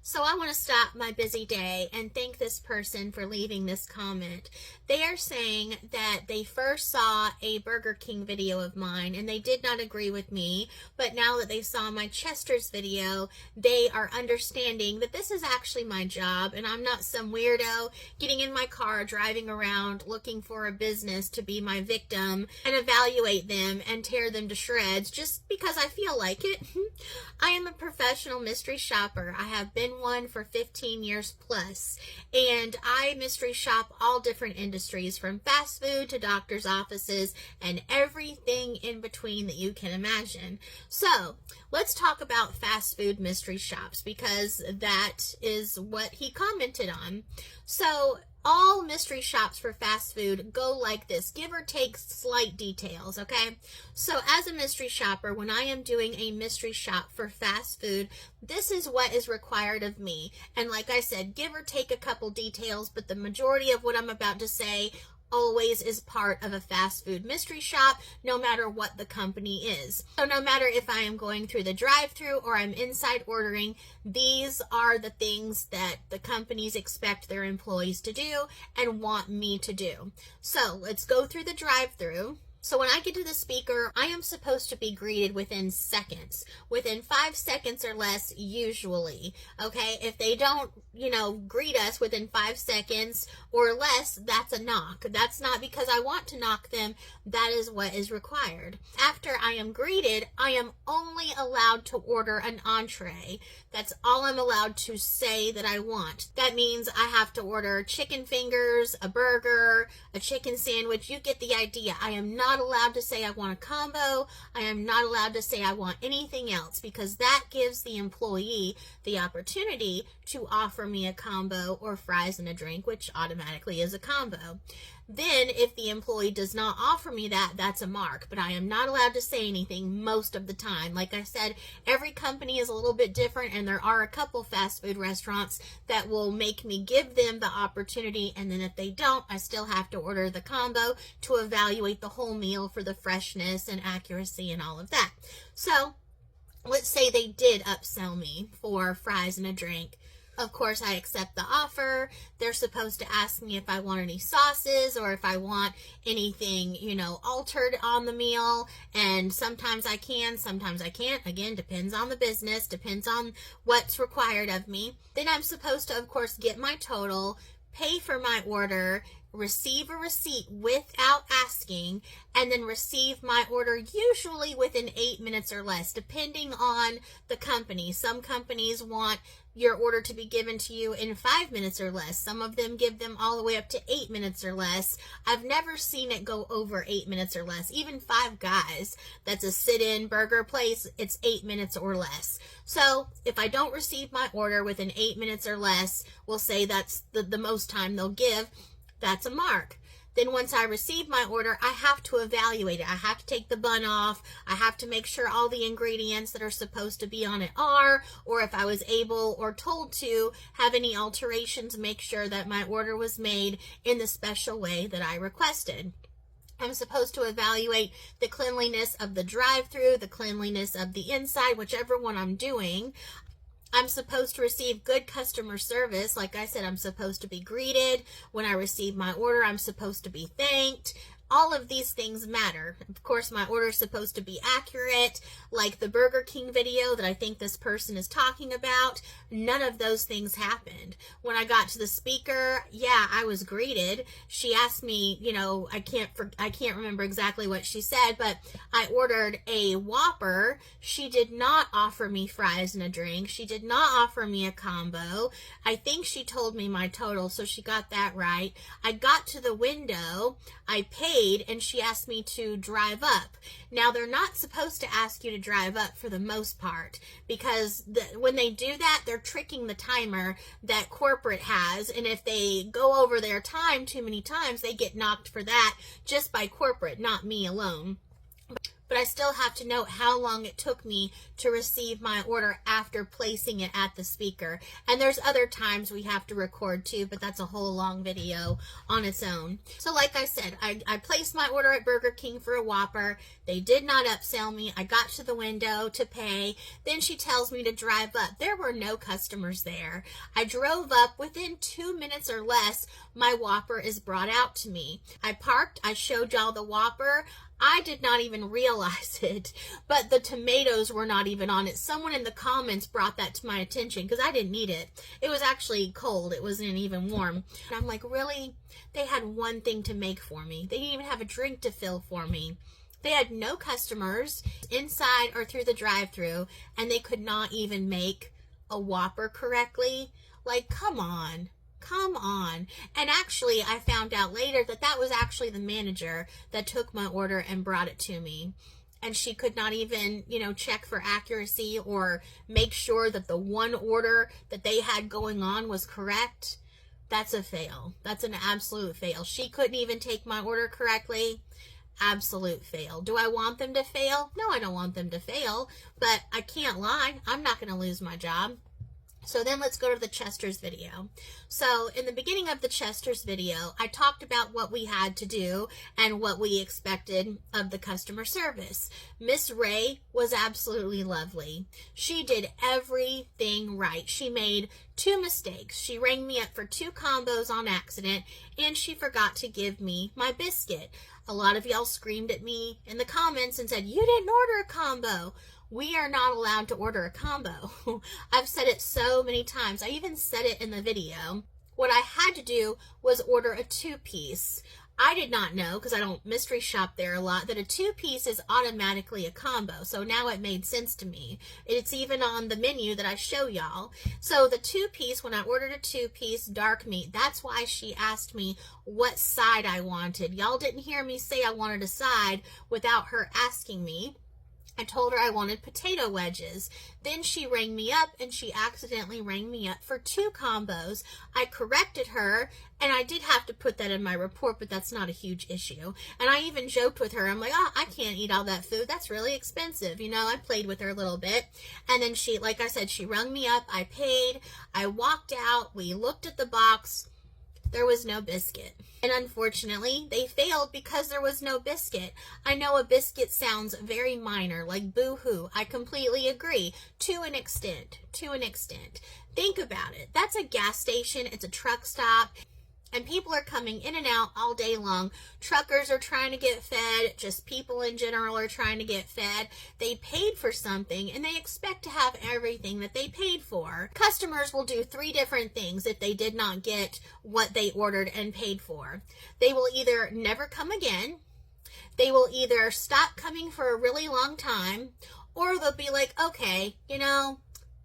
So I want to stop my busy day and thank this person for leaving this comment. They are saying that they first saw a Burger King video of mine and they did not agree with me, but now that they saw my Chester's video, they are understanding that this is actually my job and I'm not some weirdo getting in my car, driving around, looking for a business to be my victim and evaluate them and tear them to shreds just because I feel like it. I am a professional mystery shopper. I have been one for 15 years plus, and I mystery shop all different industries from fast food to doctor's offices and everything in between that you can imagine. So let's talk about fast food mystery shops because that is what he commented on. So all mystery shops for fast food go like this, give or take slight details, okay? So as a mystery shopper, when I am doing a mystery shop for fast food, this is what is required of me. And like I said, give or take a couple details, but the majority of what I'm about to say always is part of a fast food mystery shop, no matter what the company is. So no matter if I am going through the drive-thru or I'm inside ordering, these are the things that the companies expect their employees to do and want me to do. So let's go through the drive-thru. So when I get to the speaker, I am supposed to be greeted within seconds, within 5 seconds or less usually, okay? If they don't, greet us within 5 seconds or less, that's a knock. That's not because I want to knock them. That is what is required. After I am greeted, I am only allowed to order an entree. That's all I'm allowed to say that I want. That means I have to order chicken fingers, a burger, a chicken sandwich. You get the idea. I am not allowed to say I want a combo. I am not allowed to say I want anything else because that gives the employee the opportunity to offer me a combo or fries and a drink, which automatically is a combo. Then if the employee does not offer me that, that's a mark, but I am not allowed to say anything most of the time. Like I said, every company is a little bit different, and there are a couple fast food restaurants that will make me give them the opportunity, and then if they don't, I still have to order the combo to evaluate the whole meal for the freshness and accuracy and all of that. So let's say they did upsell me for fries and a drink. Of course, I accept the offer. They're supposed to ask me if I want any sauces or if I want anything, altered on the meal. And sometimes I can, sometimes I can't. Again, depends on the business, depends on what's required of me. Then I'm supposed to, of course, get my total, pay for my order, receive a receipt without asking, and then receive my order usually within 8 minutes or less, depending on the company. Some companies want your order to be given to you in 5 minutes or less. Some of them give them all the way up to 8 minutes or less. I've never seen it go over 8 minutes or less. Even Five Guys, that's a sit-in burger place, it's 8 minutes or less. So if I don't receive my order within 8 minutes or less, we'll say that's the most time they'll give. That's a mark. Then once I receive my order, I have to evaluate it. I have to take the bun off. I have to make sure all the ingredients that are supposed to be on it are, or if I was able or told to have any alterations, make sure that my order was made in the special way that I requested. I'm supposed to evaluate the cleanliness of the drive-thru, the cleanliness of the inside, whichever one I'm doing. I'm supposed to receive good customer service. Like I said, I'm supposed to be greeted. When I receive my order, I'm supposed to be thanked. All of these things matter. Of course, my order is supposed to be accurate, like the Burger King video that I think this person is talking about. None of those things happened. When I got to the speaker, yeah, I was greeted. She asked me, I can't remember exactly what she said, but I ordered a Whopper. She did not offer me fries and a drink. She did not offer me a combo. I think she told me my total, so she got that right. I got to the window. I paid, and she asked me to drive up. Now, they're not supposed to ask you to drive up for the most part, because when they do that, they're tricking the timer that corporate has, and if they go over their time too many times, they get knocked for that just by corporate, not me alone. but I still have to note how long it took me to receive my order after placing it at the speaker. And there's other times we have to record too, but that's a whole long video on its own. So like I said, I placed my order at Burger King for a Whopper. They did not upsell me. I got to the window to pay. Then she tells me to drive up. There were no customers there. I drove up. Within 2 minutes or less, my Whopper is brought out to me. I parked. I showed y'all the Whopper. I did not even realize it, but the tomatoes were not even on it. Someone in the comments brought that to my attention because I didn't need it. It was actually cold. It wasn't even warm. And I'm like, really? They had one thing to make for me. They didn't even have a drink to fill for me. They had no customers inside or through the drive-thru, and they could not even make a Whopper correctly. Like, come on. Come on. And actually, I found out later that that was actually the manager that took my order and brought it to me. And she could not even, check for accuracy or make sure that the one order that they had going on was correct. That's a fail. That's an absolute fail. She couldn't even take my order correctly. Absolute fail. Do I want them to fail? No, I don't want them to fail, but I can't lie. I'm not going to lose my job. So then let's go to the Chester's video. So in the beginning of the Chester's video, I talked about what we had to do and what we expected of the customer service. Miss Ray was absolutely lovely. She did everything right. She made 2 mistakes. She rang me up for 2 combos on accident, and she forgot to give me my biscuit. A lot of y'all screamed at me in the comments and said, "You didn't order a combo." We are not allowed to order a combo. I've said it so many times. I even said it in the video. What I had to do was order a 2-piece. I did not know, because I don't mystery shop there a lot, that a 2-piece is automatically a combo. So now it made sense to me. It's even on the menu that I show y'all. So the 2-piece, when I ordered a 2-piece dark meat, that's why she asked me what side I wanted. Y'all didn't hear me say I wanted a side without her asking me. I told her I wanted potato wedges. Then she rang me up, and she accidentally rang me up for 2 combos. I corrected her, and I did have to put that in my report, but that's not a huge issue. And I even joked with her. I'm like, I can't eat all that food. That's really expensive. I played with her a little bit. And then she, like I said, she rung me up. I paid. I walked out. We looked at the box. There was no biscuit. And unfortunately, they failed because there was no biscuit. I know a biscuit sounds very minor, like boo-hoo. I completely agree. To an extent. Think about it. That's a gas station. It's a truck stop. And people are coming in and out all day long. Truckers are trying to get fed. Just people in general are trying to get fed. They paid for something, and they expect to have everything that they paid for. Customers will do 3 different things if they did not get what they ordered and paid for. They will either never come again, they will either stop coming for a really long time, or they'll be like, okay,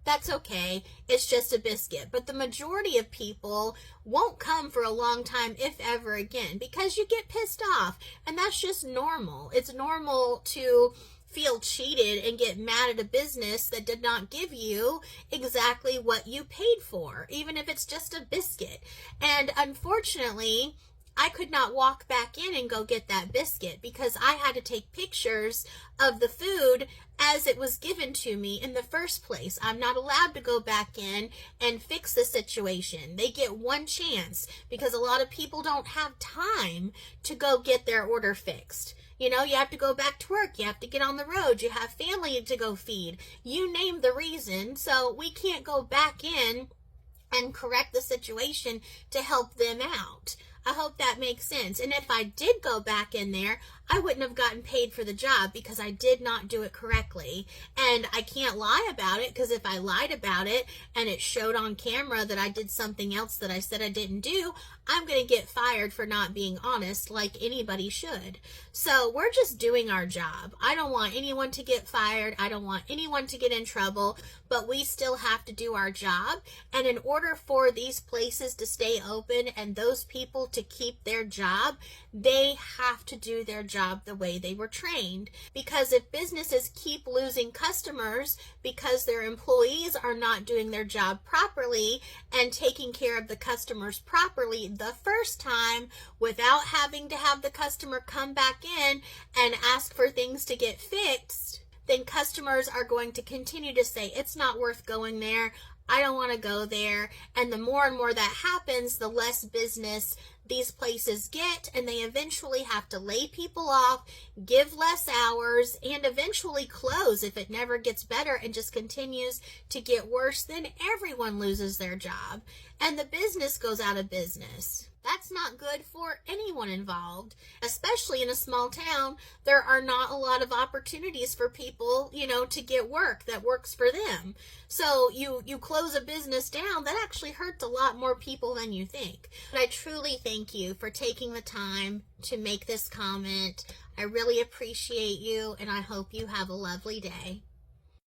that's okay. It's just a biscuit. But the majority of people won't come for a long time, if ever again, because you get pissed off. And that's just normal. It's normal to feel cheated and get mad at a business that did not give you exactly what you paid for, even if it's just a biscuit. And unfortunately, I could not walk back in and go get that biscuit because I had to take pictures of the food as it was given to me in the first place. I'm not allowed to go back in and fix the situation. They get one chance because a lot of people don't have time to go get their order fixed. You have to go back to work. You have to get on the road. You have family to go feed. You name the reason. So we can't go back in and correct the situation to help them out. I hope that makes sense. And if I did go back in there, I wouldn't have gotten paid for the job because I did not do it correctly. And I can't lie about it, because if I lied about it and it showed on camera that I did something else that I said I didn't do, I'm going to get fired for not being honest, like anybody should. So we're just doing our job. I don't want anyone to get fired. I don't want anyone to get in trouble, but we still have to do our job. And in order for these places to stay open and those people to keep their job, they have to do their job the way they were trained. Because if businesses keep losing customers because their employees are not doing their job properly and taking care of the customers properly the first time without having to have the customer come back in and ask for things to get fixed, then customers are going to continue to say, it's not worth going there. I don't want to go there. And the more and more that happens, the less business these places get, and they eventually have to lay people off, give less hours, and eventually close if it never gets better and just continues to get worse. Then everyone loses their job and the business goes out of business. That's not good for anyone involved, especially in a small town. There are not a lot of opportunities for people, to get work that works for them. So you close a business down, that actually hurts a lot more people than you think. But I truly thank you for taking the time to make this comment. I really appreciate you, and I hope you have a lovely day.